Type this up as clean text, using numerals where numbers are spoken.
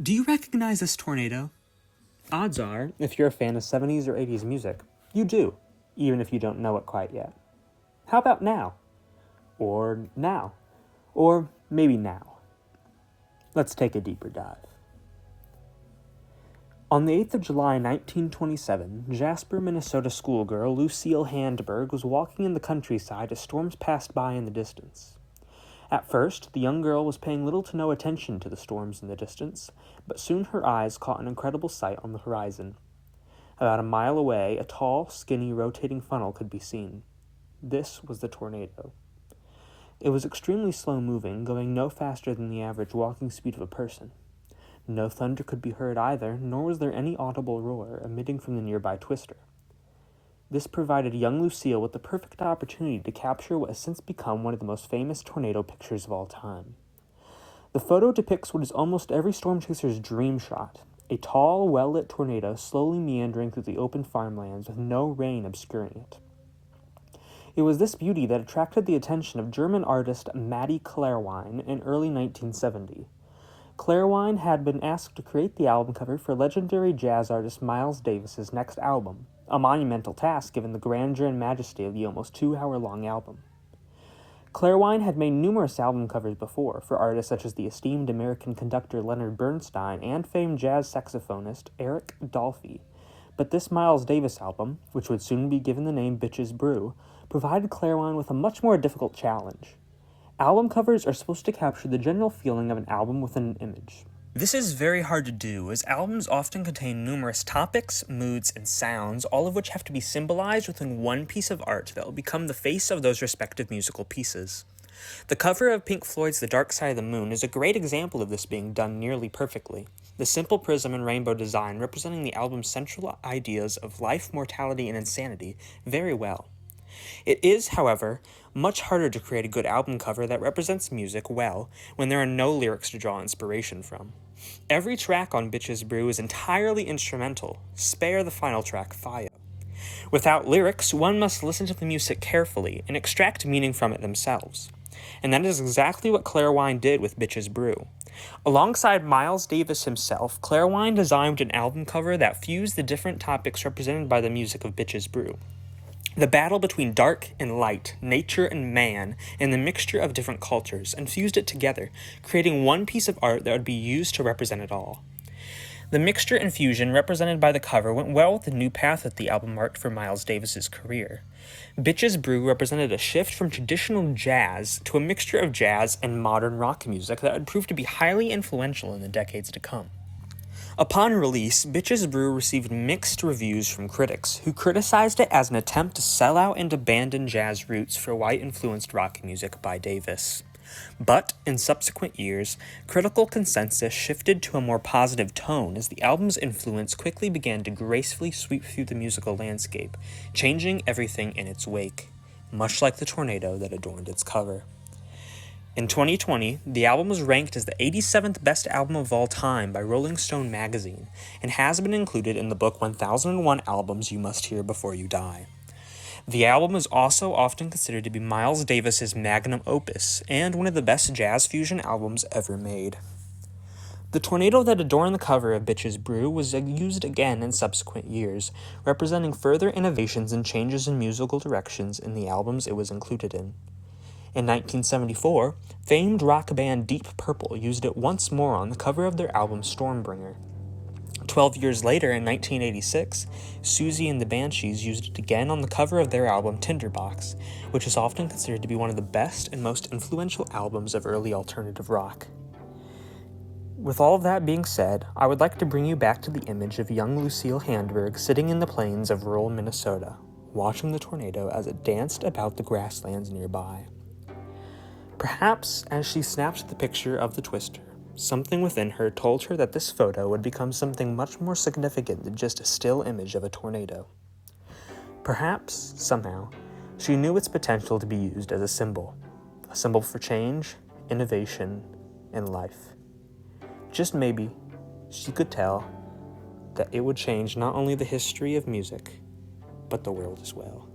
Do you recognize this tornado? Odds are, if you're a fan of 70s or 80s music, you do, even if you don't know it quite yet. How about now? Or now? Or maybe now? Let's take a deeper dive. On the 8th of July, 1927, Jasper, Minnesota schoolgirl Lucille Handberg was walking in the countryside as storms passed by in the distance. At first, the young girl was paying little to no attention to the storms in the distance, but soon her eyes caught an incredible sight on the horizon. About a mile away, a tall, skinny, rotating funnel could be seen. This was the tornado. It was extremely slow-moving, going no faster than the average walking speed of a person. No thunder could be heard either, nor was there any audible roar emitting from the nearby twister. This provided young Lucille with the perfect opportunity to capture what has since become one of the most famous tornado pictures of all time. The photo depicts what is almost every storm chaser's dream shot, a tall, well-lit tornado slowly meandering through the open farmlands with no rain obscuring it. It was this beauty that attracted the attention of German artist Maddie Clairwein in early 1970. Clairwein had been asked to create the album cover for legendary jazz artist Miles Davis's next album, a monumental task given the grandeur and majesty of the almost 2-hour-long album. Clairwein had made numerous album covers before for artists such as the esteemed American conductor Leonard Bernstein and famed jazz saxophonist Eric Dolphy, but this Miles Davis album, which would soon be given the name Bitches Brew, provided Clairwein with a much more difficult challenge. Album covers are supposed to capture the general feeling of an album within an image. This is very hard to do, as albums often contain numerous topics, moods, and sounds, all of which have to be symbolized within one piece of art that will become the face of those respective musical pieces. The cover of Pink Floyd's The Dark Side of the Moon is a great example of this being done nearly perfectly. The simple prism and rainbow design representing the album's central ideas of life, mortality, and insanity very well. It is, however, much harder to create a good album cover that represents music well when there are no lyrics to draw inspiration from. Every track on Bitches Brew is entirely instrumental, spare the final track, Fire. Without lyrics, one must listen to the music carefully and extract meaning from it themselves. And that is exactly what Clairwein did with Bitches Brew. Alongside Miles Davis himself, Clairwein designed an album cover that fused the different topics represented by the music of Bitches Brew. The battle between dark and light, nature and man, and the mixture of different cultures, and fused it together, creating one piece of art that would be used to represent it all. The mixture and fusion represented by the cover went well with the new path that the album marked for Miles Davis's career. Bitches Brew represented a shift from traditional jazz to a mixture of jazz and modern rock music that would prove to be highly influential in the decades to come. Upon release, Bitches Brew received mixed reviews from critics, who criticized it as an attempt to sell out and abandon jazz roots for white-influenced rock music by Davis. But, in subsequent years, critical consensus shifted to a more positive tone as the album's influence quickly began to gracefully sweep through the musical landscape, changing everything in its wake, much like the tornado that adorned its cover. In 2020, the album was ranked as the 87th best album of all time by Rolling Stone magazine, and has been included in the book 1001 Albums You Must Hear Before You Die. The album is also often considered to be Miles Davis's magnum opus, and one of the best jazz fusion albums ever made. The tornado that adorned the cover of Bitches Brew was used again in subsequent years, representing further innovations and changes in musical directions in the albums it was included in. In 1974, famed rock band Deep Purple used it once more on the cover of their album Stormbringer. 12 years later, in 1986, Susie and the Banshees used it again on the cover of their album Tinderbox, which is often considered to be one of the best and most influential albums of early alternative rock. With all of that being said, I would like to bring you back to the image of young Lucille Handberg sitting in the plains of rural Minnesota, watching the tornado as it danced about the grasslands nearby. Perhaps, as she snapped the picture of the twister, something within her told her that this photo would become something much more significant than just a still image of a tornado. Perhaps, somehow, she knew its potential to be used as a symbol for change, innovation, and life. Just maybe, she could tell that it would change not only the history of music, but the world as well.